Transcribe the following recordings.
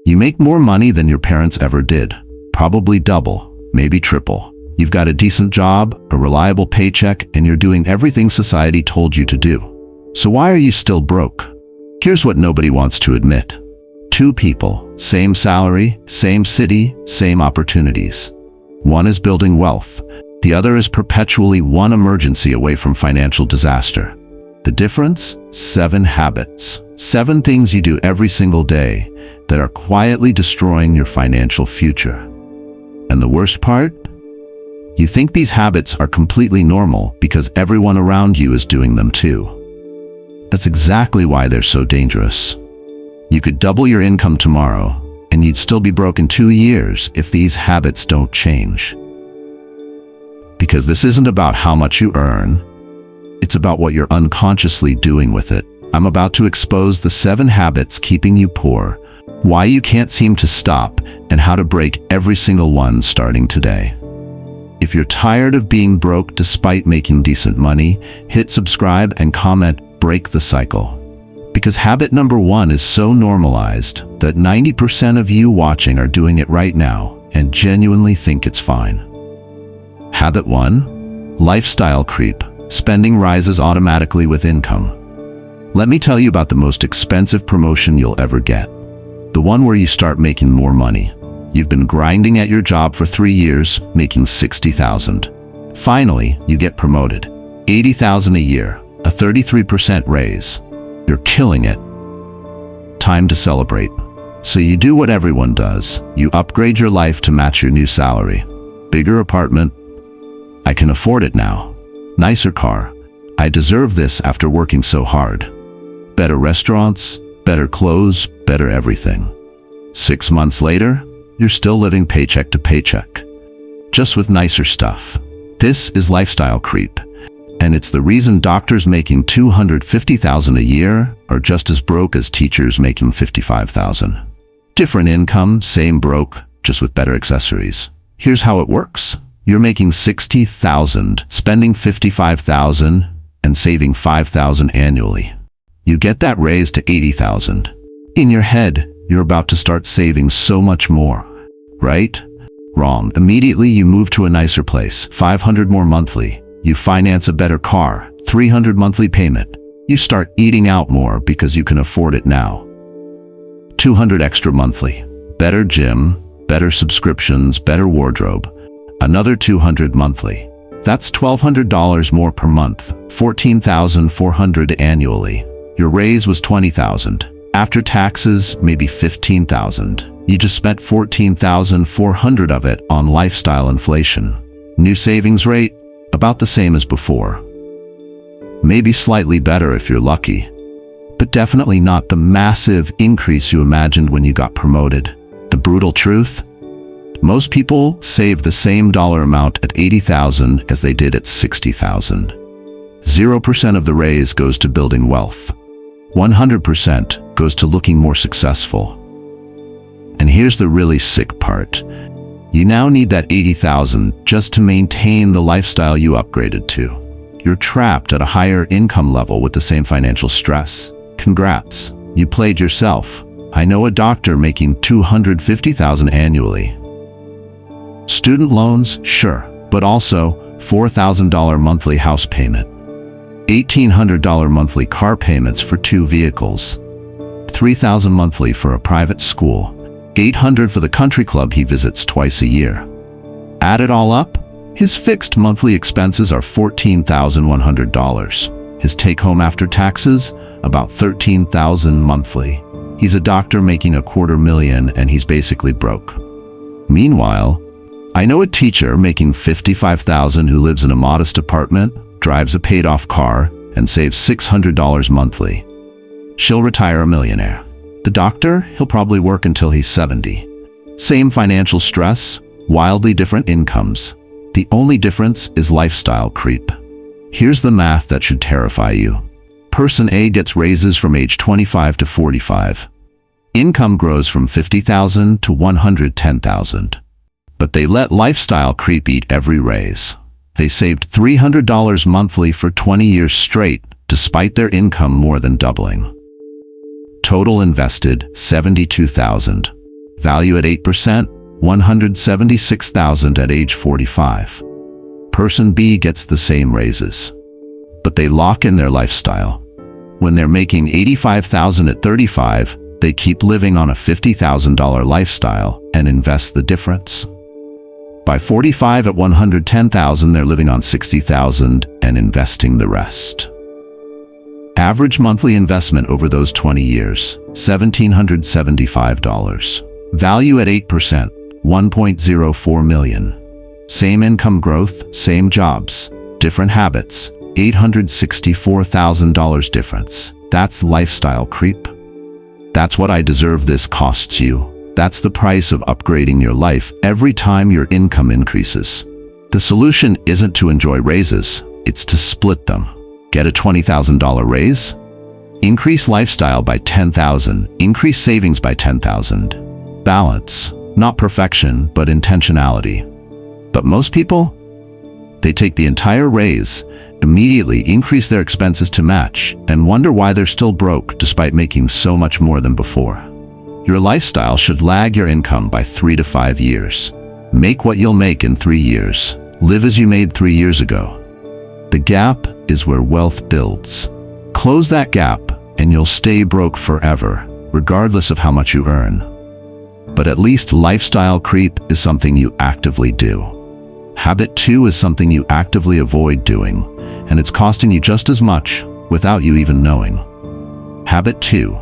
You make more money than your parents ever did, probably double, maybe triple. You've got a decent job, a reliable paycheck, and you're doing everything society told you to do. So why are you still broke? Here's what nobody wants to admit. Two people, same salary, same city, same opportunities. One is building wealth. The other is perpetually one emergency away from financial disaster. The difference? 7 habits. 7 things you do every single day that are quietly destroying your financial future. And the worst part? You think these habits are completely normal because everyone around you is doing them too. That's exactly why they're so dangerous. You could double your income tomorrow, and you'd still be broke in 2 years if these habits don't change. Because this isn't about how much you earn, it's about what you're unconsciously doing with it. I'm about to expose the 7 habits keeping you poor, why you can't seem to stop, and how to break every single one starting today. If you're tired of being broke despite making decent money, hit subscribe and comment "Break the Cycle." Because habit number 1 is so normalized that 90% of you watching are doing it right now and genuinely think it's fine. Habit 1. Lifestyle creep. Spending rises automatically with income. Let me tell you about the most expensive promotion you'll ever get. The one where you start making more money. You've been grinding at your job for 3 years, making $60,000. Finally, you get promoted. $80,000 a year, a 33% raise. You're killing it. Time to celebrate. So you do what everyone does. You upgrade your life to match your new salary. Bigger apartment. I can afford it now. Nicer car. I deserve this after working so hard. Better restaurants, better clothes, better everything. 6 months later, you're still living paycheck to paycheck, just with nicer stuff. This is lifestyle creep, and it's the reason doctors making $250,000 a year are just as broke as teachers making $55,000. Different income, same broke, just with better accessories. Here's how it works. You're making $60,000, spending $55,000, and saving $5,000 annually. You get that raise to $80,000. In your head, you're about to start saving so much more. Right? Wrong. Immediately you move to a nicer place, $500 more monthly. You finance a better car, $300 monthly payment. You start eating out more because you can afford it now. $200 extra monthly. Better gym, better subscriptions, better wardrobe. Another $200 monthly. That's $1,200 more per month, $14,400 annually. Your raise was $20,000. After taxes, maybe $15,000. You just spent $14,400 of it on lifestyle inflation. New savings rate? About the same as before. Maybe slightly better if you're lucky. But definitely not the massive increase you imagined when you got promoted. The brutal truth? Most people save the same dollar amount at $80,000 as they did at $60,000. 0% of the raise goes to building wealth. 100% goes to looking more successful. And here's the really sick part. You now need that $80,000 just to maintain the lifestyle you upgraded to. You're trapped at a higher income level with the same financial stress. Congrats, you played yourself. I know a doctor making $250,000 annually. Student loans, sure, but also $4,000 monthly house payment. $1,800 monthly car payments for 2 vehicles. $3,000 monthly for a private school. $800 for the country club he visits twice a year. Add it all up, his fixed monthly expenses are $14,100. His take-home after taxes, about $13,000 monthly. He's a doctor making $250,000 and he's basically broke. Meanwhile, I know a teacher making $55,000 who lives in a modest apartment, drives a paid-off car, and saves $600 monthly. She'll retire a millionaire. The doctor, he'll probably work until he's 70. Same financial stress, wildly different incomes. The only difference is lifestyle creep. Here's the math that should terrify you. Person A gets raises from age 25 to 45. Income grows from $50,000 to $110,000. But they let lifestyle creep eat every raise. They saved $300 monthly for 20 years straight, despite their income more than doubling. Total invested, $72,000. Value at 8%, $176,000 at age 45. Person B gets the same raises, but they lock in their lifestyle. When they're making $85,000 at 35, they keep living on a $50,000 lifestyle and invest the difference. By 45 at $110,000, they're living on $60,000 and investing the rest. Average monthly investment over those 20 years, $1,775. Value at 8%, $1.04 million. Same income growth, same jobs, different habits, $864,000 difference. That's lifestyle creep. That's what I deserve this costs you. That's the price of upgrading your life every time your income increases. The solution isn't to enjoy raises, it's to split them. Get a $20,000 raise? Increase lifestyle by $10,000, increase savings by $10,000. Balance, not perfection, but intentionality. But most people, they take the entire raise, immediately increase their expenses to match, and wonder why they're still broke despite making so much more than before. Your lifestyle should lag your income by 3 to 5 years. Make what you'll make in 3 years. Live as you made 3 years ago. The gap is where wealth builds. Close that gap and you'll stay broke forever, regardless of how much you earn. But at least lifestyle creep is something you actively do. Habit 2 is something you actively avoid doing, and it's costing you just as much without you even knowing. Habit 2,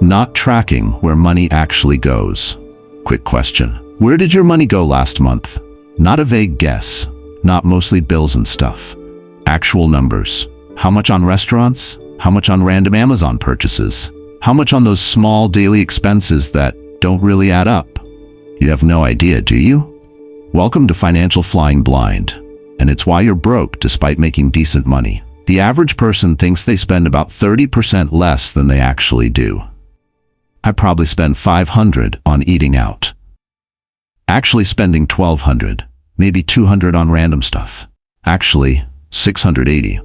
not tracking where money actually goes. Quick question. Where did your money go last month? Not a vague guess, not mostly bills and stuff. Actual numbers. How much on restaurants? How much on random Amazon purchases? How much on those small daily expenses that don't really add up? You have no idea, do you? Welcome to financial flying blind. And it's why you're broke despite making decent money. The average person thinks they spend about 30% less than they actually do. I probably spend $500 on eating out. Actually spending $1,200, maybe $200 on random stuff. Actually, $680.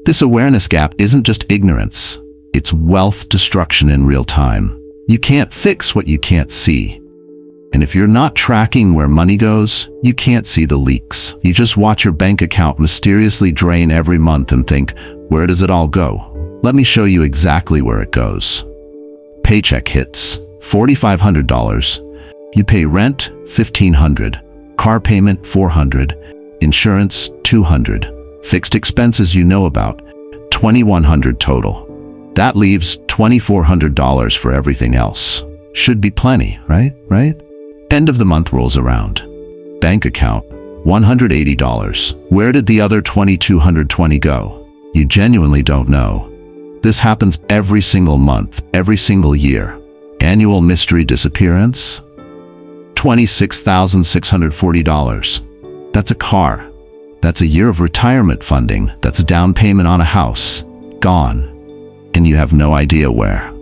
This awareness gap isn't just ignorance, it's wealth destruction in real time. You can't fix what you can't see. And if you're not tracking where money goes, you can't see the leaks. You just watch your bank account mysteriously drain every month and think, where does it all go? Let me show you exactly where it goes. Paycheck hits, $4,500. You pay rent, $1,500. Car payment, $400. Insurance, $200. Fixed expenses you know about, $2,100 total. That leaves $2,400 for everything else. Should be plenty, right? End of the month rolls around. Bank account, $180. Where did the other $2,220 go? You genuinely don't know. This happens every single month, every single year. Annual mystery disappearance? $26,640. That's a car. That's a year of retirement funding. That's a down payment on a house. Gone. And you have no idea where.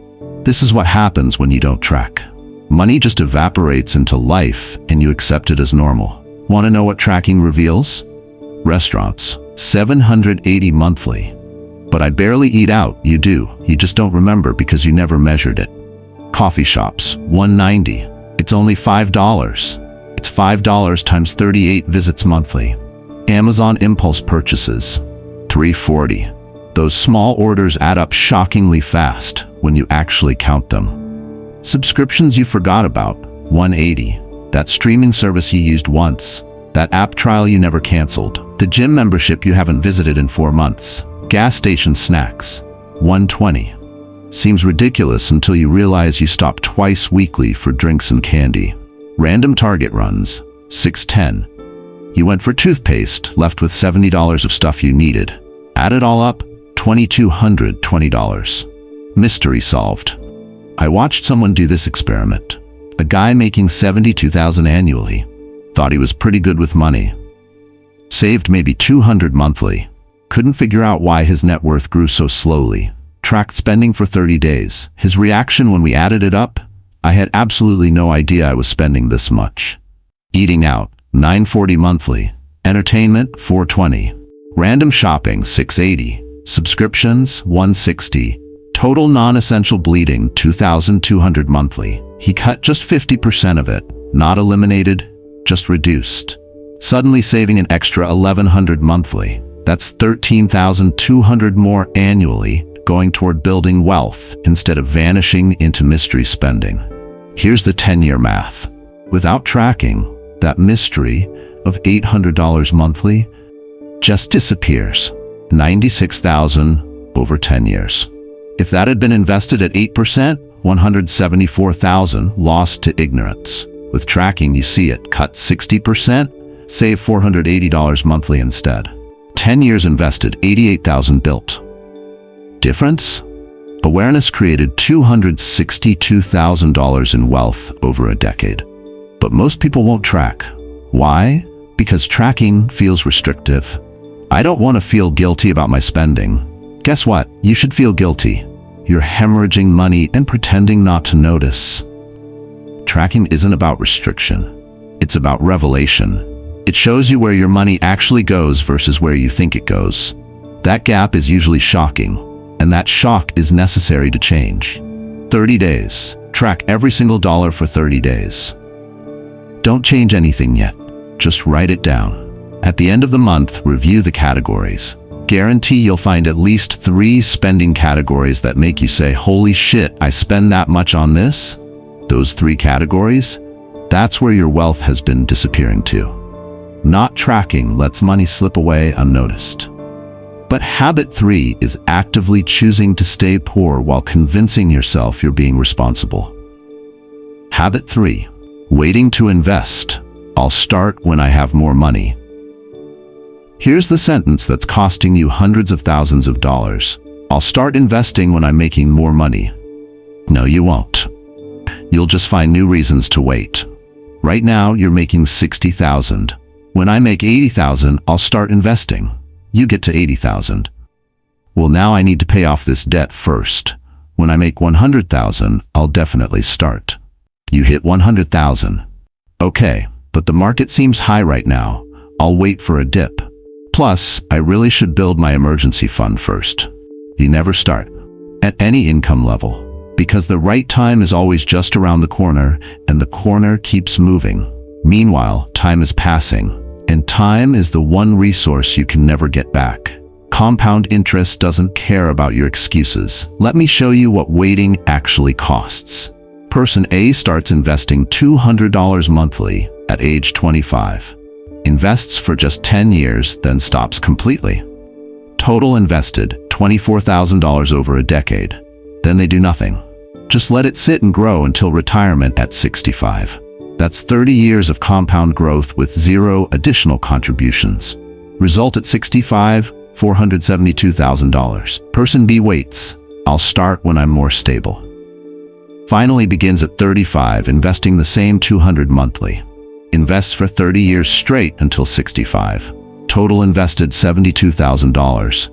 This is what happens when you don't track. Money just evaporates into life and you accept it as normal. Want to know what tracking reveals? Restaurants, $780 monthly. But I barely eat out. You do. You just don't remember because you never measured it. Coffee shops, $190. It's only $5. It's $5 times 38 visits monthly. Amazon impulse purchases, $340. Those small orders add up shockingly fast when you actually count them. Subscriptions you forgot about, $180. That streaming service you used once. That app trial you never canceled. The gym membership you haven't visited in 4 months. Gas station snacks, $120. Seems ridiculous until you realize you stop twice weekly for drinks and candy. Random Target runs, $610. You went for toothpaste, left with $70 of stuff you needed. Add it all up, $2,220. Mystery solved. I watched someone do this experiment. A guy making $72,000 annually. Thought he was pretty good with money. Saved maybe $200 monthly. Couldn't figure out why his net worth grew so slowly. Tracked spending for 30 days. His reaction when we added it up? I had absolutely no idea I was spending this much. Eating out, $940 monthly. Entertainment, $420. Random shopping, $680. Subscriptions, $160. Total non-essential bleeding, $2,200 monthly. He cut just 50% of it, not eliminated, just reduced. Suddenly saving an extra $1,100 monthly. That's $13,200 more annually, going toward building wealth instead of vanishing into mystery spending. Here's the 10-year math. Without tracking, that mystery of $800 monthly just disappears. $96,000 over 10 years. If that had been invested at 8%, $174,000 lost to ignorance. With tracking, you see it cut 60%, save $480 monthly instead. 10 years invested, $88,000 built. Difference? Awareness created $262,000 in wealth over a decade. But most people won't track. Why? Because tracking feels restrictive. I don't want to feel guilty about my spending. Guess what? You should feel guilty. You're hemorrhaging money and pretending not to notice. Tracking isn't about restriction. It's about revelation. It shows you where your money actually goes versus where you think it goes. That gap is usually shocking, and that shock is necessary to change. 30 days. Track every single dollar for 30 days. Don't change anything yet. Just write it down. At the end of the month, review the categories. Guarantee you'll find at least 3 spending categories that make you say, holy shit, I spend that much on this? Those 3 categories? That's where your wealth has been disappearing to. Not tracking lets money slip away unnoticed. But habit 3 is actively choosing to stay poor while convincing yourself you're being responsible. Habit 3. Waiting to invest. I'll start when I have more money. Here's the sentence that's costing you hundreds of thousands of dollars. I'll start investing when I'm making more money. No, you won't. You'll just find new reasons to wait. Right now, you're making $60,000. When I make $80,000, I'll start investing. You get to $80,000. Well, now I need to pay off this debt first. When I make $100,000, I'll definitely start. You hit $100,000. Okay, but the market seems high right now. I'll wait for a dip. Plus, I really should build my emergency fund first. You never start. At any income level. Because the right time is always just around the corner, and the corner keeps moving. Meanwhile, time is passing. And time is the one resource you can never get back. Compound interest doesn't care about your excuses. Let me show you what waiting actually costs. Person A starts investing $200 monthly at age 25. Invests for just 10 years, then stops completely. Total invested, $24,000 over a decade. Then they do nothing. Just let it sit and grow until retirement at 65. That's 30 years of compound growth with 0 additional contributions. Result at 65, $472,000. Person B waits. I'll start when I'm more stable. Finally begins at 35, investing the same $200 monthly. Invests for 30 years straight until 65. Total invested $72,000.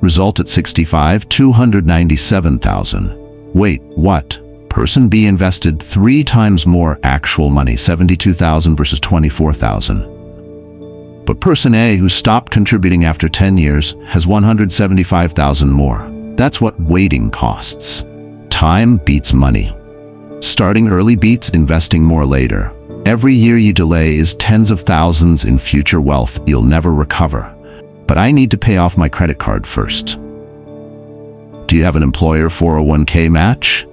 Result at 65, $297,000. Wait, what? Person B invested 3 times more actual money, $72,000 versus $24,000. But person A, who stopped contributing after 10 years, has $175,000 more. That's what waiting costs. Time beats money. Starting early beats investing more later. Every year you delay is tens of thousands in future wealth you'll never recover. But I need to pay off my credit card first. Do you have an employer 401k match?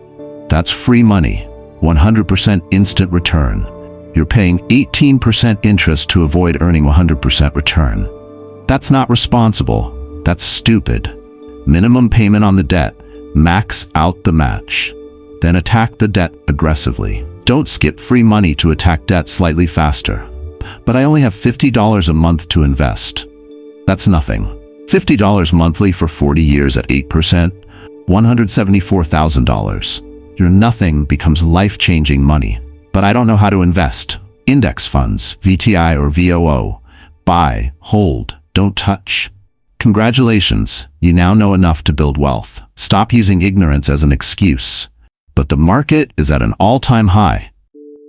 That's free money, 100% instant return. You're paying 18% interest to avoid earning 100% return. That's not responsible. That's stupid. Minimum payment on the debt. Max out the match. Then attack the debt aggressively. Don't skip free money to attack debt slightly faster. But I only have $50 a month to invest. That's nothing. $50 monthly for 40 years at 8%, $174,000. Your nothing becomes life-changing money. But I don't know how to invest. Index funds, VTI or VOO. Buy, hold, don't touch. Congratulations, you now know enough to build wealth. Stop using ignorance as an excuse. But the market is at an all-time high.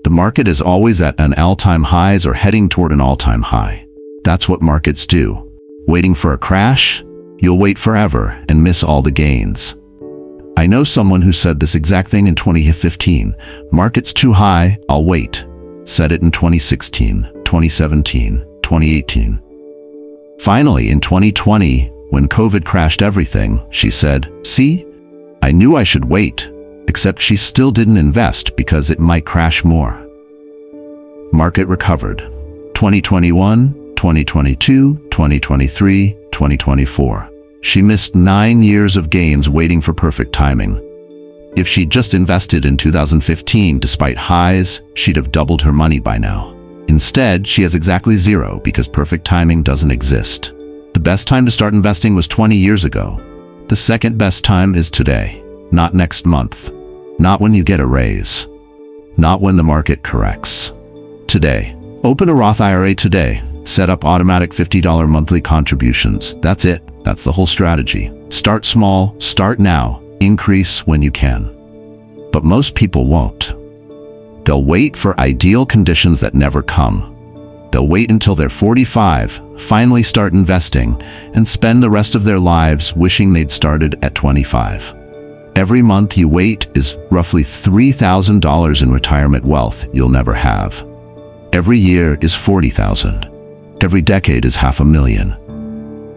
The market is always at an all-time highs or heading toward an all-time high. That's what markets do. Waiting for a crash? You'll wait forever and miss all the gains. I know someone who said this exact thing in 2015. Market's too high, I'll wait. Said it in 2016, 2017, 2018. Finally, in 2020, when COVID crashed everything, she said, "See, I knew I should wait," except she still didn't invest because it might crash more. Market recovered. 2021, 2022, 2023, 2024. She missed 9 years of gains waiting for perfect timing. If she'd just invested in 2015 despite highs, she'd have doubled her money by now. Instead, she has exactly zero because perfect timing doesn't exist. The best time to start investing was 20 years ago. The second best time is today, not next month, not when you get a raise, not when the market corrects. Today. Open a Roth IRA today. Set up automatic $50 monthly contributions. That's it. That's the whole strategy. Start small, start now, increase when you can. But most people won't. They'll wait for ideal conditions that never come. They'll wait until they're 45, finally start investing, and spend the rest of their lives wishing they'd started at 25. Every month you wait is roughly $3,000 in retirement wealth you'll never have. Every year is $40,000. Every decade is $500,000.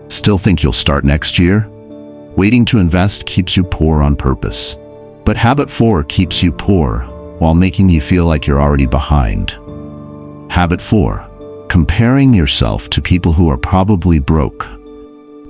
Still think you'll start next year? Waiting to invest keeps you poor on purpose. But habit 4 keeps you poor while making you feel like you're already behind. Habit 4. Comparing yourself to people who are probably broke.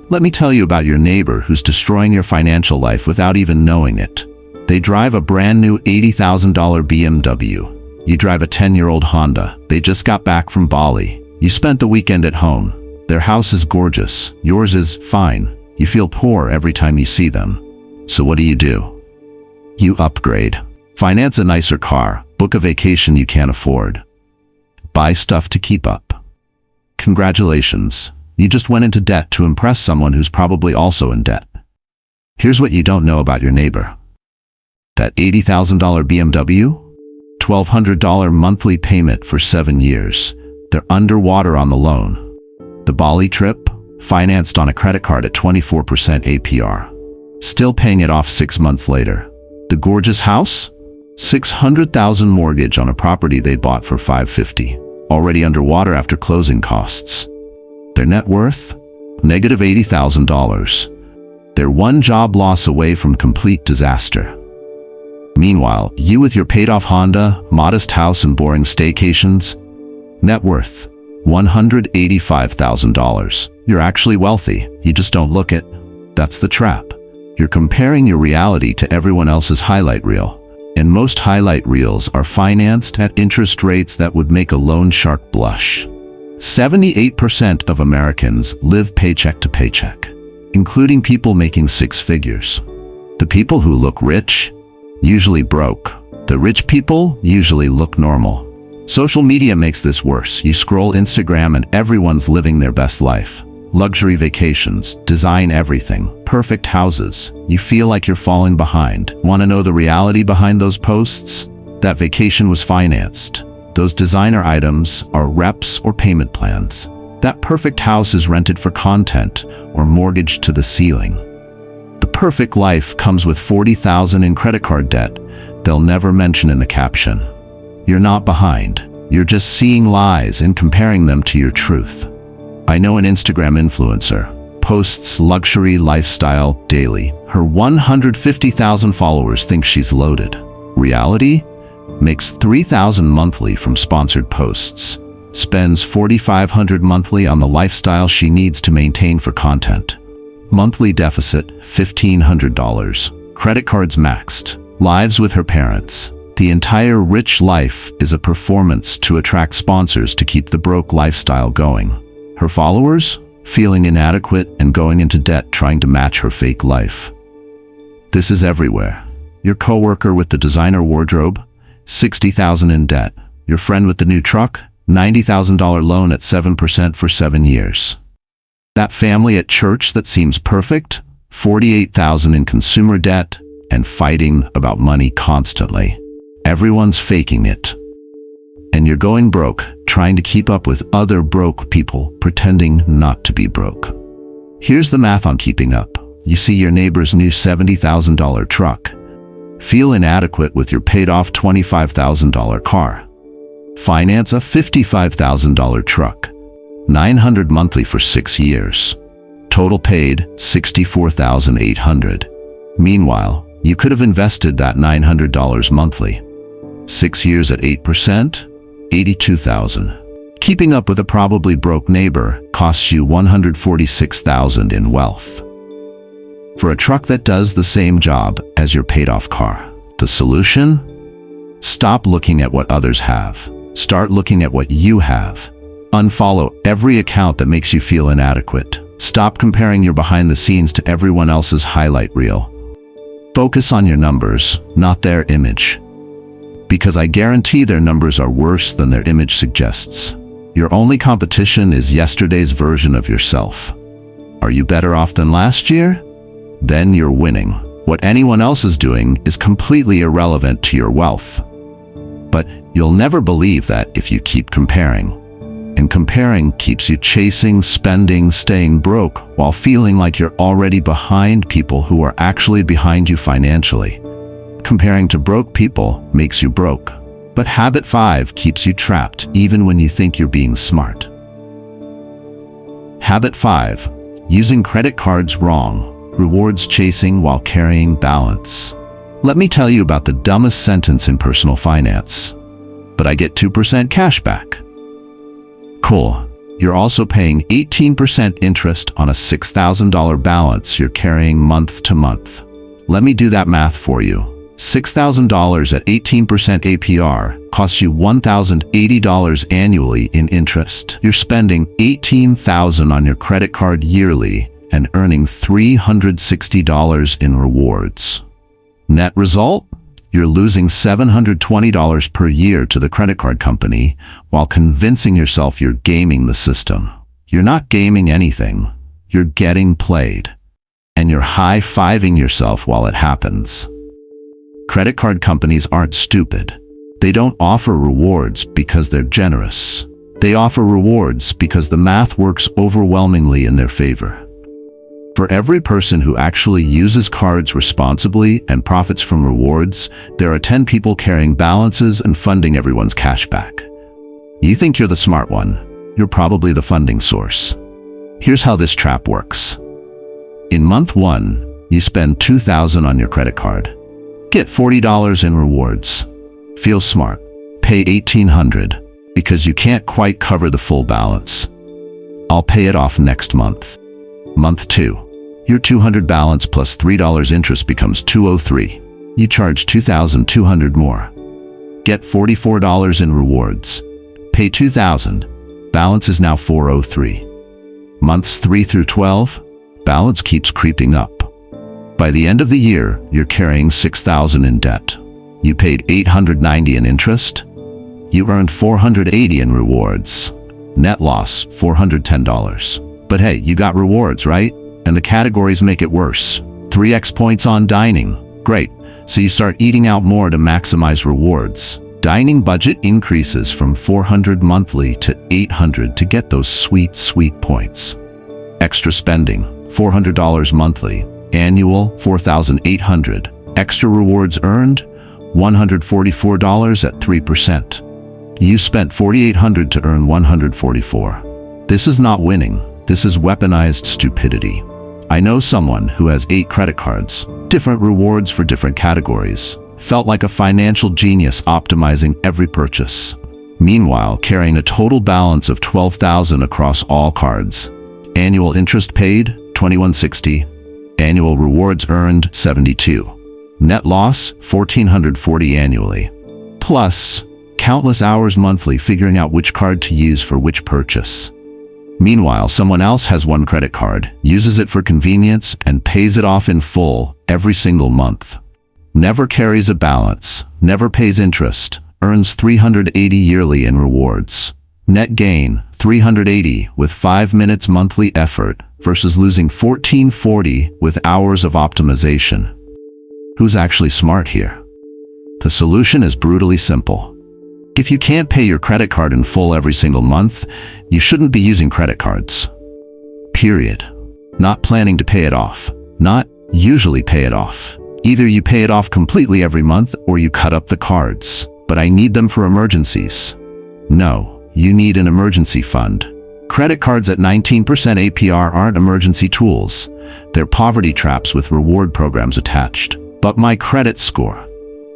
Let me tell you about your neighbor who's destroying your financial life without even knowing it. They drive a brand new $80,000 BMW. You drive a 10-year-old Honda. They just got back from Bali. You spent the weekend at home. Their house is gorgeous. Yours is fine. You feel poor every time you see them. So what do? You upgrade. Finance a nicer car. Book a vacation you can't afford. Buy stuff to keep up. Congratulations. You just went into debt to impress someone who's probably also in debt. Here's what you don't know about your neighbor. That $80,000 BMW? $1,200 monthly payment for 7 years. They're underwater on the loan. The Bali trip? Financed on a credit card at 24% APR. Still paying it off 6 months later. The gorgeous house? $600,000 mortgage on a property they bought for $550. Already underwater after closing costs. Their net worth? Negative $80,000. They're one job loss away from complete disaster. Meanwhile, you with your paid-off Honda, modest house and boring staycations? Net worth? $185,000. You're actually wealthy, you just don't look it. That's the trap. You're comparing your reality to everyone else's highlight reel. And most highlight reels are financed at interest rates that would make a loan shark blush. 78% of Americans live paycheck to paycheck, including people making 6 figures. The people who look rich, usually broke. The rich people usually look normal. Social media makes this worse. You scroll Instagram and everyone's living their best life. Luxury vacations, design everything, perfect houses. You feel like you're falling behind. Want to know the reality behind those posts? That vacation was financed. Those designer items are reps or payment plans. That perfect house is rented for content or mortgaged to the ceiling. The perfect life comes with $40,000 in credit card debt they'll never mention in the caption. You're not behind. You're just seeing lies and comparing them to your truth. I know an Instagram influencer posts luxury lifestyle daily. Her 150,000 followers think she's loaded. Reality? Makes $3,000 monthly from sponsored posts. Spends $4,500 monthly on the lifestyle she needs to maintain for content. Monthly deficit, $1,500. Credit cards maxed. Lives with her parents. The entire rich life is a performance to attract sponsors to keep the broke lifestyle going. Her followers? Feeling inadequate and going into debt trying to match her fake life. This is everywhere. Your coworker with the designer wardrobe? $60,000 in debt. Your friend with the new truck? $90,000 loan at 7% for 7 years. That family at church that seems perfect? $48,000 in consumer debt and fighting about money constantly. Everyone's faking it. And you're going broke, trying to keep up with other broke people, pretending not to be broke. Here's the math on keeping up. You see your neighbor's new $70,000 truck. Feel inadequate with your paid-off $25,000 car. Finance a $55,000 truck. $900 monthly for 6 years. Total paid $64,800. Meanwhile, you could have invested that $900 monthly. 6 years at 8%? $82,000. Keeping up with a probably broke neighbor costs you $146,000 in wealth. For a truck that does the same job as your paid-off car. The solution? Stop looking at what others have. Start looking at what you have. Unfollow every account that makes you feel inadequate. Stop comparing your behind the scenes to everyone else's highlight reel. Focus on your numbers, not their image. Because I guarantee their numbers are worse than their image suggests. Your only competition is yesterday's version of yourself. Are you better off than last year? Then you're winning. What anyone else is doing is completely irrelevant to your wealth. But you'll never believe that if you keep comparing. And comparing keeps you chasing, spending, staying broke, while feeling like you're already behind people who are actually behind you financially. Comparing to broke people makes you broke. But habit 5 keeps you trapped even when you think you're being smart. Habit 5. Using credit cards wrong. Rewards chasing while carrying balance. Let me tell you about the dumbest sentence in personal finance. But I get 2% cash back. Cool. You're also paying 18% interest on a $6,000 balance you're carrying month to month. Let me do that math for you. $6,000 at 18% APR costs you $1,080 annually in interest. You're spending $18,000 on your credit card yearly and earning $360 in rewards. Net result? You're losing $720 per year to the credit card company while convincing yourself you're gaming the system. You're not gaming anything. You're getting played. And you're high-fiving yourself while it happens. Credit card companies aren't stupid. They don't offer rewards because they're generous. They offer rewards because the math works overwhelmingly in their favor. For every person who actually uses cards responsibly and profits from rewards, there are 10 people carrying balances and funding everyone's cash back. You think you're the smart one. You're probably the funding source. Here's how this trap works. In month 1, you spend $2,000 on your credit card. Get $40 in rewards. Feel smart. Pay $1,800 because you can't quite cover the full balance. I'll pay it off next month. Month 2, your $200 balance plus $3 interest becomes $203. You charge $2,200 more. Get $44 in rewards. Pay $2,000. Balance is now $403. Months 3 through 12, balance keeps creeping up. By the end of the year, you're carrying $6,000 in debt. You paid $890 in interest. You earned $480 in rewards. Net loss, $410. But hey, you got rewards, right? And the categories make it worse. 3x points on dining. Great. So you start eating out more to maximize rewards. Dining budget increases from $400 monthly to $800 to get those sweet, sweet points. Extra spending, $400 monthly. Annual, $4,800. Extra rewards earned, $144 at 3%. You spent $4,800 to earn $144. This is not winning. This is weaponized stupidity. I know someone who has 8 credit cards, different rewards for different categories, felt like a financial genius optimizing every purchase. Meanwhile, carrying a total balance of $12,000 across all cards. Annual interest paid, $2,160. Annual rewards earned, $72. Net loss, $1,440 annually. Plus, countless hours monthly figuring out which card to use for which purchase. Meanwhile, someone else has one credit card, uses it for convenience, and pays it off in full every single month. Never carries a balance, never pays interest, earns $380 yearly in rewards. Net gain, $380 with 5 minutes monthly effort versus losing $1,440 with hours of optimization. Who's actually smart here? The solution is brutally simple. If you can't pay your credit card in full every single month, you shouldn't be using credit cards. Period. Not planning to pay it off. Not usually pay it off. Either you pay it off completely every month or you cut up the cards. But I need them for emergencies. No, you need an emergency fund. Credit cards at 19% APR aren't emergency tools. They're poverty traps with reward programs attached. But my credit score.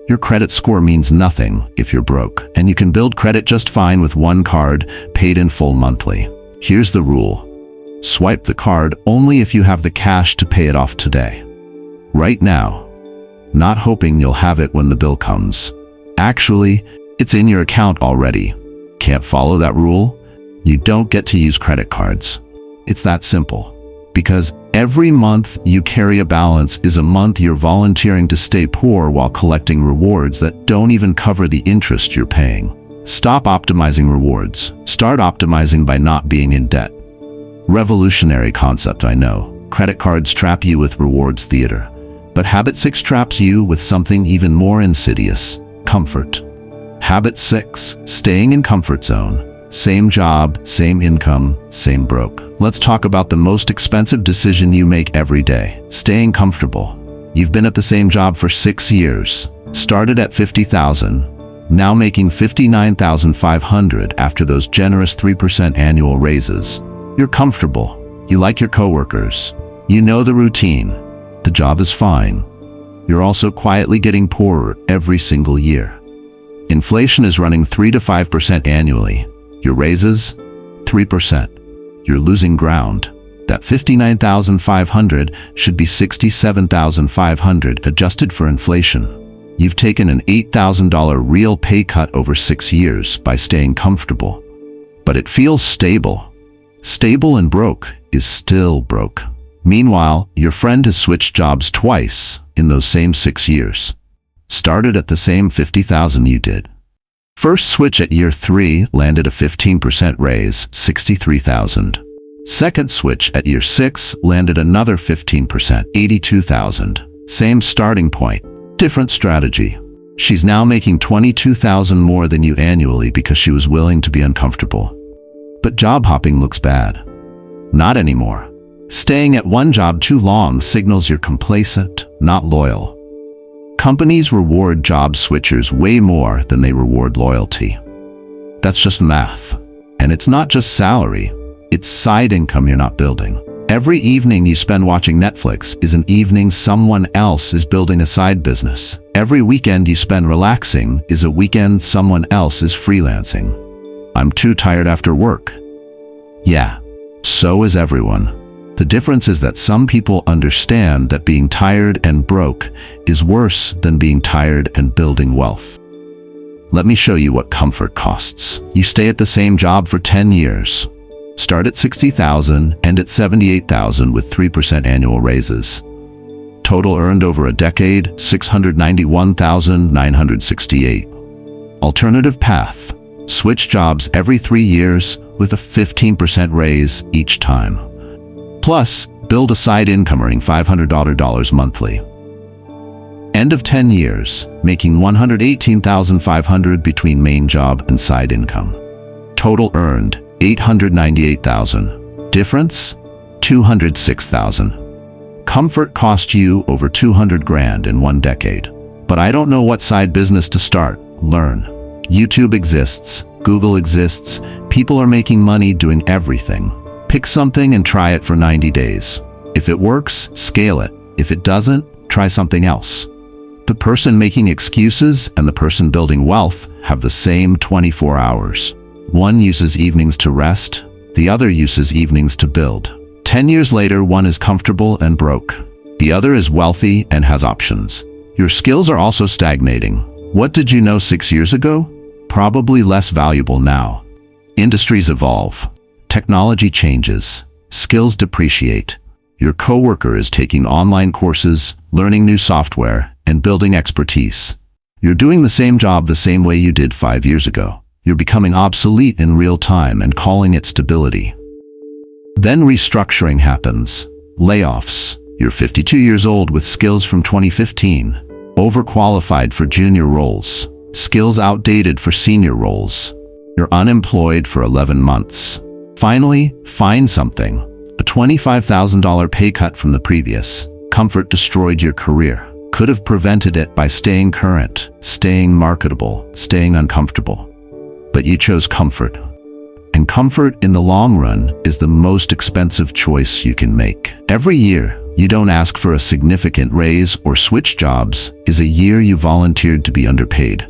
Your credit score means nothing if you're broke, and you can build credit just fine with one card paid in full monthly. Here's the rule. Swipe the card only if you have the cash to pay it off today. Right now. Not hoping you'll have it when the bill comes. Actually, it's in your account already. Can't follow that rule? You don't get to use credit cards. It's that simple. Because every month you carry a balance is a month you're volunteering to stay poor while collecting rewards that don't even cover the interest you're paying. Stop optimizing rewards. Start optimizing by not being in debt. Revolutionary concept, I know. Credit cards trap you with rewards theater. But Habit 6 traps you with something even more insidious. Comfort. Habit 6, staying in comfort zone. Same job, same income, same broke. Let's talk about the most expensive decision you make every day. Staying comfortable. You've been at the same job for 6 years. Started at $50,000, now making $59,500 after those generous 3% annual raises. You're comfortable. You like your coworkers. You know the routine. The job is fine. You're also quietly getting poorer every single year. Inflation is running 3 to 5% annually. Your raises? 3%. You're losing ground. That $59,500 should be $67,500 adjusted for inflation. You've taken an $8,000 real pay cut over 6 years by staying comfortable. But it feels stable. Stable and broke is still broke. Meanwhile, your friend has switched jobs twice in those same 6 years. Started at the same $50,000 you did. First switch at year 3 landed a 15% raise, $63,000. Second switch at year 6 landed another 15%, $82,000. Same starting point, different strategy. She's now making $22,000 more than you annually because she was willing to be uncomfortable. But job hopping looks bad. Not anymore. Staying at one job too long signals you're complacent, not loyal. Companies reward job switchers way more than they reward loyalty. That's just math. And it's not just salary, it's side income you're not building. Every evening you spend watching Netflix is an evening someone else is building a side business. Every weekend you spend relaxing is a weekend someone else is freelancing. I'm too tired after work. Yeah, so is everyone. The difference is that some people understand that being tired and broke is worse than being tired and building wealth. Let me show you what comfort costs. You stay at the same job for 10 years. Start at $60,000, end at $78,000 with 3% annual raises. Total earned over a decade, $691,968. Alternative path. Switch jobs every 3 years with a 15% raise each time. Plus, build a side income earning $500 monthly. End of 10 years, making $118,500 between main job and side income. Total earned, $898,000. Difference? $206,000. Comfort cost you over $200,000 in 1 decade. But I don't know what side business to start. Learn. YouTube exists. Google exists. People are making money doing everything. Pick something and try it for 90 days. If it works, scale it. If it doesn't, try something else. The person making excuses and the person building wealth have the same 24 hours. One uses evenings to rest, the other uses evenings to build. 10 years later, one is comfortable and broke. The other is wealthy and has options. Your skills are also stagnating. What did you know 6 years ago? Probably less valuable now. Industries evolve. Technology changes. Skills depreciate. Your coworker is taking online courses, learning new software, and building expertise. You're doing the same job the same way you did 5 years ago. You're becoming obsolete in real time and calling it stability. Then restructuring happens. Layoffs. You're 52 years old with skills from 2015. Overqualified for junior roles. Skills outdated for senior roles. You're unemployed for 11 months. Finally, find something. A $25,000 pay cut from the previous Comfort destroyed your career. Could have prevented it by staying current, staying marketable, staying uncomfortable. But you chose comfort. And comfort in the long run is the most expensive choice you can make. Every year you don't ask for a significant raise or switch jobs is a year you volunteered to be underpaid.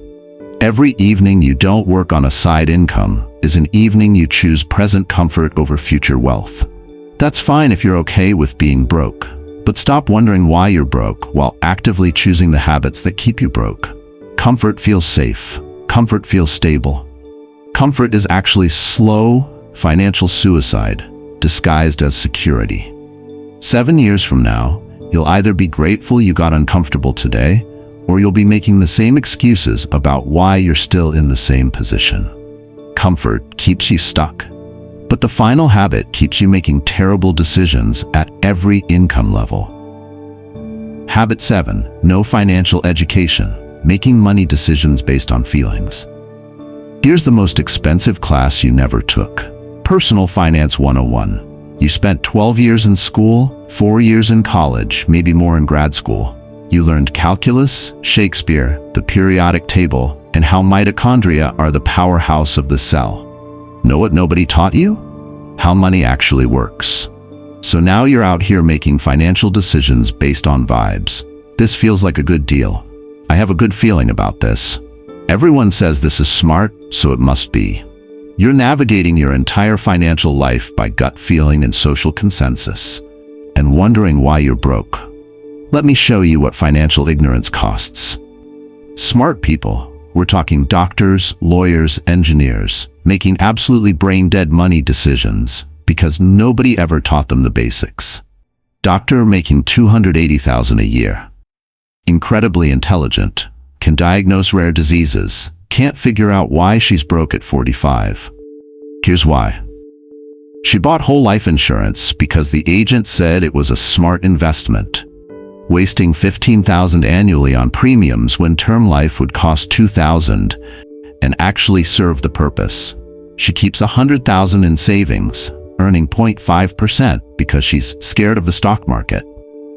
Every evening you don't work on a side income is an evening you choose present comfort over future wealth. That's fine if you're okay with being broke, but stop wondering why you're broke while actively choosing the habits that keep you broke. Comfort feels safe. Comfort feels stable. Comfort is actually slow financial suicide disguised as security. 7 years from now, you'll either be grateful you got uncomfortable today, or you'll be making the same excuses about why you're still in the same position. Comfort keeps you stuck, but the final habit keeps you making terrible decisions at every income level. Habit 7, no financial education, making money decisions based on feelings. Here's the most expensive class you never took. Personal Finance 101. You spent 12 years in school, 4 years in college, maybe more in grad school. You learned calculus, Shakespeare, the periodic table, and how mitochondria are the powerhouse of the cell. Know what nobody taught you? How money actually works. So now you're out here making financial decisions based on vibes. This feels like a good deal. I have a good feeling about this. Everyone says this is smart, so it must be. You're navigating your entire financial life by gut feeling and social consensus, and wondering why you're broke. Let me show you what financial ignorance costs. Smart people, we're talking doctors, lawyers, engineers, making absolutely brain-dead money decisions because nobody ever taught them the basics. Doctor making $280,000 a year. Incredibly intelligent, can diagnose rare diseases, can't figure out why she's broke at 45. Here's why. She bought whole life insurance because the agent said it was a smart investment, wasting $15,000 annually on premiums when term life would cost $2,000 and actually serve the purpose. She keeps $100,000 in savings, earning 0.5% because she's scared of the stock market.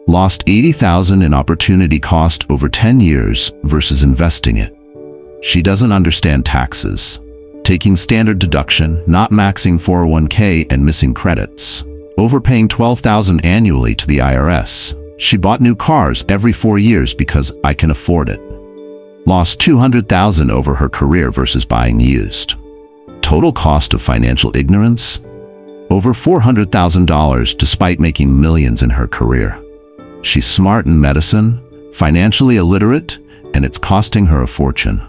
Lost $80,000 in opportunity cost over 10 years versus investing it. She doesn't understand taxes, taking standard deduction, not maxing 401k and missing credits, overpaying $12,000 annually to the IRS. She bought new cars every 4 years because I can afford it. Lost $200,000 over her career versus buying used. Total cost of financial ignorance? Over $400,000 despite making millions in her career. She's smart in medicine, financially illiterate, and it's costing her a fortune.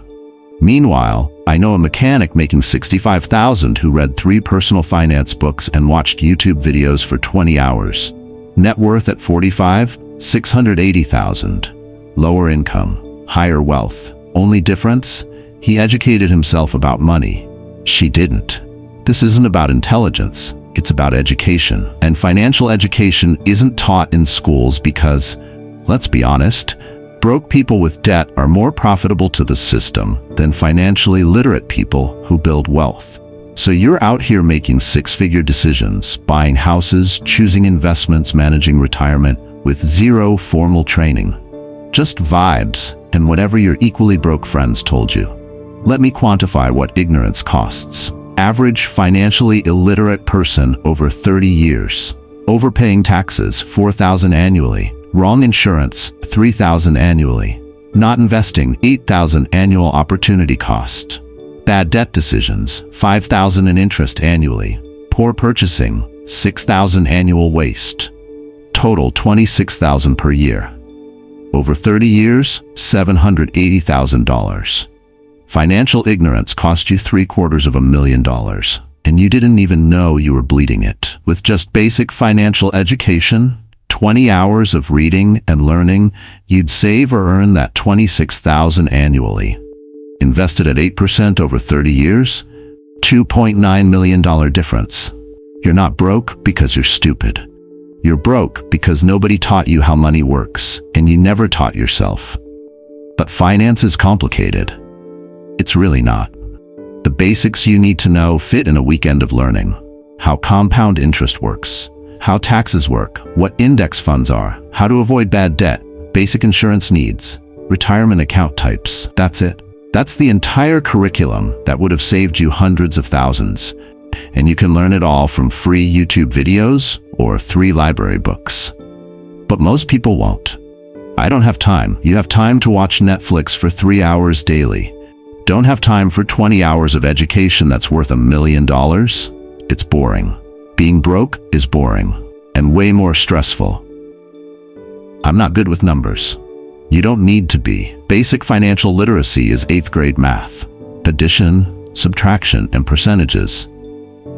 Meanwhile, I know a mechanic making $65,000 who read 3 personal finance books and watched YouTube videos for 20 hours. Net worth at 45, $680,000. Lower income, higher wealth. Only difference? He educated himself about money. She didn't. This isn't about intelligence. It's about education. And financial education isn't taught in schools because, let's be honest, broke people with debt are more profitable to the system than financially literate people who build wealth. So you're out here making 6-figure decisions, buying houses, choosing investments, managing retirement with 0 formal training. Just vibes and whatever your equally broke friends told you. Let me quantify what ignorance costs. Average financially illiterate person over 30 years. Overpaying taxes, $4,000 annually. Wrong insurance, $3,000 annually. Not investing, $8,000 annual opportunity cost. Bad debt decisions, $5,000 in interest annually. Poor purchasing, $6,000 annual waste. Total $26,000 per year. Over 30 years, $780,000. Financial ignorance cost you $750,000, and you didn't even know you were bleeding it. With just basic financial education, 20 hours of reading and learning, you'd save or earn that $26,000 annually. Invested at 8% over 30 years, $2.9 million difference. You're not broke because you're stupid. You're broke because nobody taught you how money works, and you never taught yourself. But finance is complicated. It's really not. The basics you need to know fit in a weekend of learning. How compound interest works, how taxes work, what index funds are, how to avoid bad debt, basic insurance needs, retirement account types. That's it. That's the entire curriculum that would have saved you hundreds of thousands. And you can learn it all from free YouTube videos or 3 library books. But most people won't. I don't have time. You have time to watch Netflix for 3 hours daily. Don't have time for 20 hours of education that's worth $1 million? It's boring. Being broke is boring and way more stressful. I'm not good with numbers. You don't need to be. Basic financial literacy is 8th grade math. Addition, subtraction, and percentages.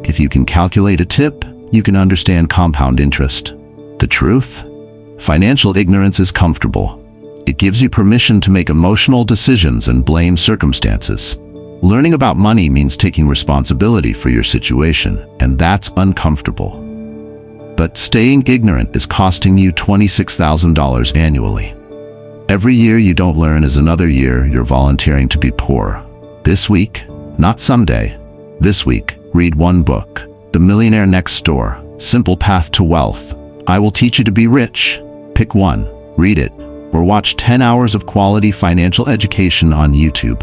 If you can calculate a tip, you can understand compound interest. The truth? Financial ignorance is comfortable. It gives you permission to make emotional decisions and blame circumstances. Learning about money means taking responsibility for your situation, and that's uncomfortable. But staying ignorant is costing you $26,000 annually. Every year you don't learn is another year you're volunteering to be poor. This week, not someday, this week, read one book, The Millionaire Next Door, Simple Path to Wealth. I Will Teach You to Be Rich. Pick one, read it, or watch 10 hours of quality financial education on YouTube.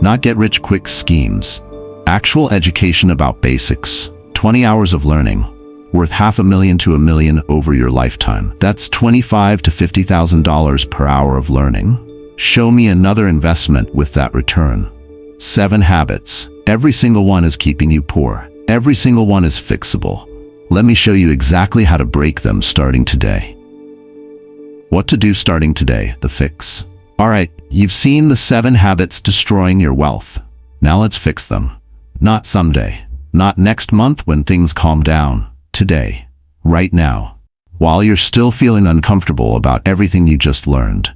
Not get-rich-quick schemes. Actual education about basics. 20 hours of learning. Worth $500,000 to $1 million over your lifetime. That's $25,000 to $50,000 per hour of learning. Show me another investment with that return. 7 habits. Every single one is keeping you poor. Every single one is fixable. Let me show you exactly how to break them starting today. What to do starting today, the fix. Alright, you've seen the 7 habits destroying your wealth. Now let's fix them. Not someday. Not next month when things calm down. Today. Right now. While you're still feeling uncomfortable about everything you just learned.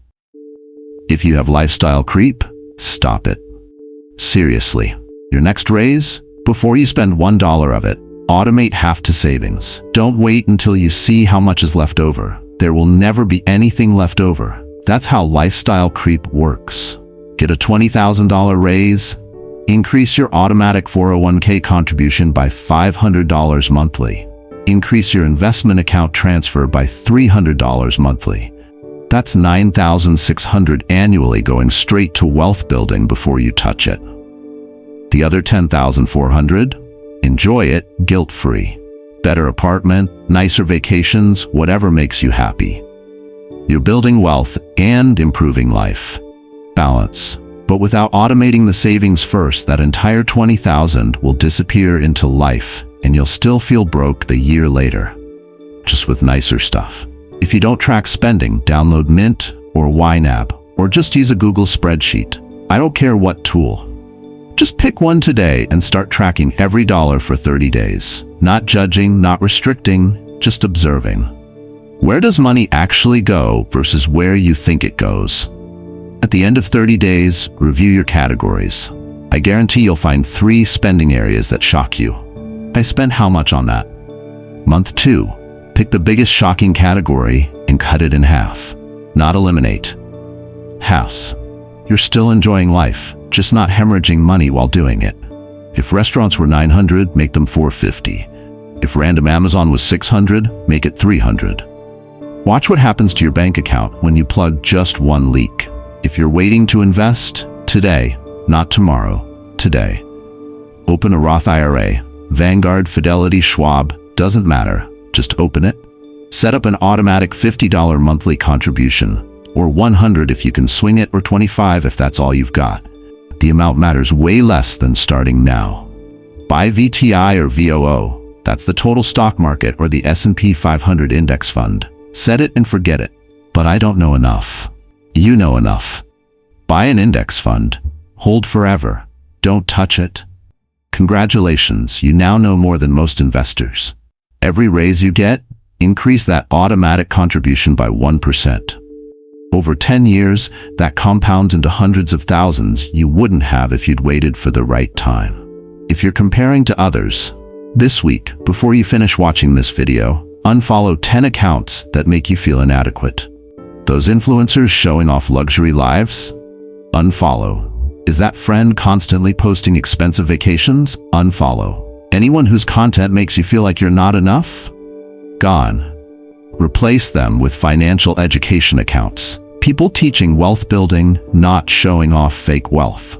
If you have lifestyle creep, stop it. Seriously. Your next raise? Before you spend $1 of it, automate half to savings. Don't wait until you see how much is left over. There will never be anything left over. That's how lifestyle creep works. Get a $20,000 raise. Increase your automatic 401k contribution by $500 monthly. Increase your investment account transfer by $300 monthly. That's $9,600 annually going straight to wealth building before you touch it. The other $10,400? Enjoy it guilt-free. Better apartment, nicer vacations, whatever makes you happy. You're building wealth and improving life. Balance. But without automating the savings first, that entire $20,000 will disappear into life, and you'll still feel broke the year later. Just with nicer stuff. If you don't track spending, download Mint or YNAB, or just use a Google spreadsheet. I don't care what tool. Just pick one today and start tracking every dollar for 30 days. Not judging, not restricting, just observing. Where does money actually go versus where you think it goes? At the end of 30 days, review your categories. I guarantee you'll find 3 spending areas that shock you. I spent how much on that? Month 2, pick the biggest shocking category and cut it in half. Not eliminate. Half. You're still enjoying life, just not hemorrhaging money while doing it. If restaurants were $900, make them $450. If random Amazon was $600, make it $300. Watch what happens to your bank account when you plug just one leak. If you're waiting to invest, today, not tomorrow, today. Open a Roth IRA, Vanguard, Fidelity, Schwab, doesn't matter, just open it. Set up an automatic $50 monthly contribution, or $100 if you can swing it, or $25 if that's all you've got. The amount matters way less than starting now. Buy VTI or VOO, that's the total stock market or the S&P 500 index fund. Set it and forget it. But I don't know enough. You know enough. Buy an index fund. Hold forever. Don't touch it. Congratulations, you now know more than most investors. Every raise you get, increase that automatic contribution by 1%. Over 10 years, that compounds into hundreds of thousands you wouldn't have if you'd waited for the right time. If you're comparing to others, this week, before you finish watching this video, unfollow 10 accounts that make you feel inadequate. Those influencers showing off luxury lives? Unfollow. Is that friend constantly posting expensive vacations? Unfollow. Anyone whose content makes you feel like you're not enough? Gone. Replace them with financial education accounts. People teaching wealth building, not showing off fake wealth.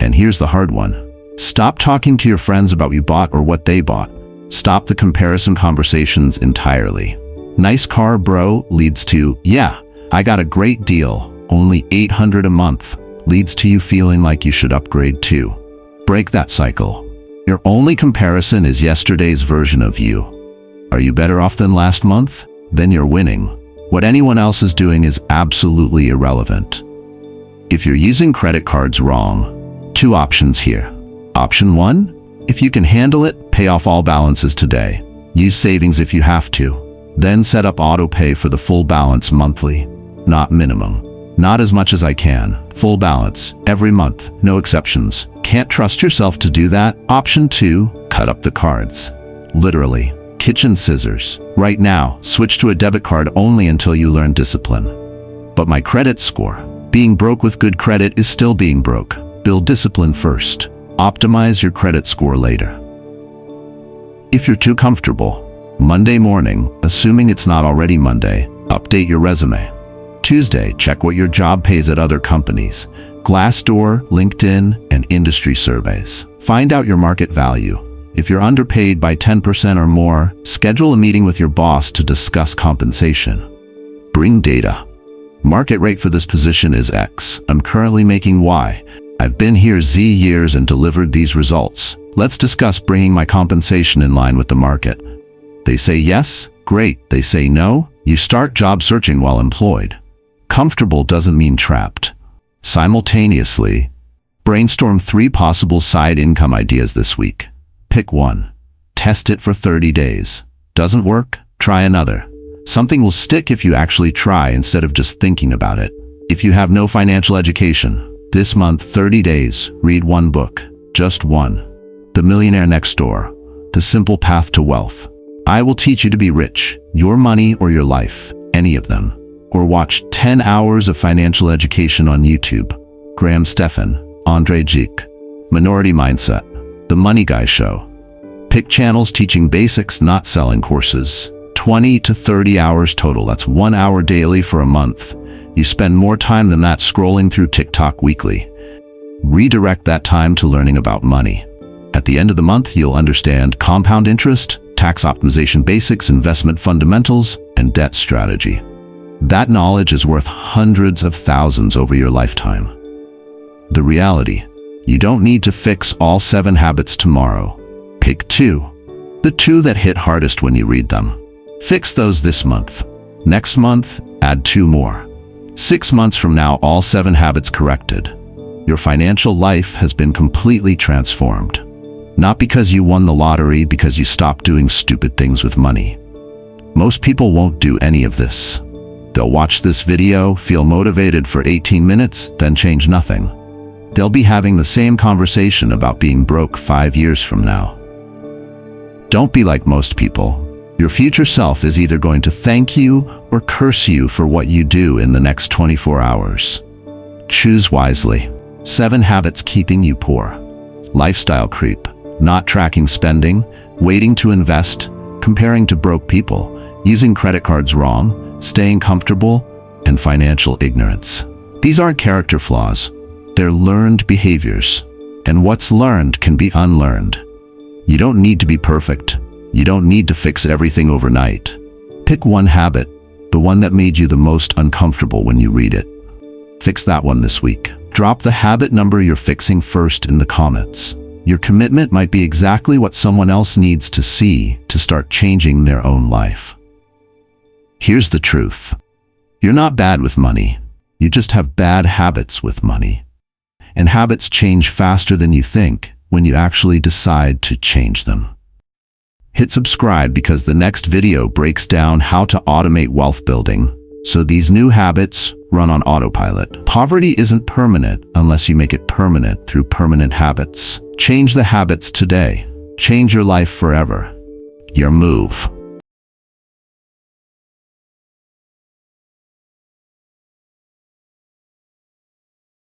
And here's the hard one. Stop talking to your friends about what you bought or what they bought. Stop the comparison conversations entirely. Nice car, bro, leads to, yeah, I got a great deal, only $800 a month, leads to you feeling like you should upgrade too. Break that cycle. Your only comparison is yesterday's version of you. Are you better off than last month? Then you're winning. What anyone else is doing is absolutely irrelevant. If you're using credit cards wrong, two options here. Option 1, if you can handle it, pay off all balances today. Use savings if you have to. Then set up auto pay for the full balance monthly. Not minimum. Not as much as I can. Full balance, every month, no exceptions. Can't trust yourself to do that? Option 2, cut up the cards. Literally. Kitchen scissors. Right now, switch to a debit card only until you learn discipline. But my credit score. Being broke with good credit is still being broke. Build discipline first. Optimize your credit score later. If you're too comfortable, Monday morning, assuming it's not already Monday, update your resume. Tuesday, check what your job pays at other companies. Glassdoor, LinkedIn, and industry surveys. Find out your market value. If you're underpaid by 10% or more, schedule a meeting with your boss to discuss compensation. Bring data. Market rate for this position is X. I'm currently making Y. I've been here Z years and delivered these results. Let's discuss bringing my compensation in line with the market. They say yes? Great. They say no? You start job searching while employed. Comfortable doesn't mean trapped. Simultaneously, brainstorm 3 possible side income ideas this week. Pick one. Test it for 30 days. Doesn't work? Try another. Something will stick if you actually try instead of just thinking about it. If you have no financial education, this month, 30 days, read 1 book. Just 1. The Millionaire Next Door. The Simple Path to Wealth. I will teach you to be rich, your money or your life, any of them. Or watch 10 hours of financial education on YouTube. Graham Stephan, Andre Geek. Minority Mindset. The Money Guy Show. Pick channels teaching basics, not selling courses. 20 to 30 hours total. That's 1 hour daily for a month. You spend more time than that scrolling through TikTok weekly. Redirect that time to learning about money. At the end of the month, you'll understand compound interest, tax optimization basics, investment fundamentals, and debt strategy. That knowledge is worth hundreds of thousands over your lifetime. The reality: you don't need to fix all 7 habits tomorrow. Pick 2. The 2 that hit hardest when you read them. Fix those this month. Next month, add 2 more. 6 months from now, all 7 habits corrected. Your financial life has been completely transformed. Not because you won the lottery, because you stopped doing stupid things with money. Most people won't do any of this. They'll watch this video, feel motivated for 18 minutes, then change nothing. They'll be having the same conversation about being broke 5 years from now. Don't be like most people. Your future self is either going to thank you or curse you for what you do in the next 24 hours. Choose wisely. 7 habits keeping you poor. Lifestyle creep. Not tracking spending, waiting to invest, comparing to broke people, using credit cards wrong, staying comfortable, and financial ignorance. These aren't character flaws. They're learned behaviors. And what's learned can be unlearned. You don't need to be perfect. You don't need to fix everything overnight. Pick 1 habit, the one that made you the most uncomfortable when you read it. Fix that one this week. Drop the habit number you're fixing first in the comments. Your commitment might be exactly what someone else needs to see to start changing their own life. Here's the truth. You're not bad with money. You just have bad habits with money. And habits change faster than you think when you actually decide to change them. Hit subscribe because the next video breaks down how to automate wealth building, so these new habits run on autopilot. Poverty isn't permanent unless you make it permanent through permanent habits. Change the habits today. Change your life forever. Your move.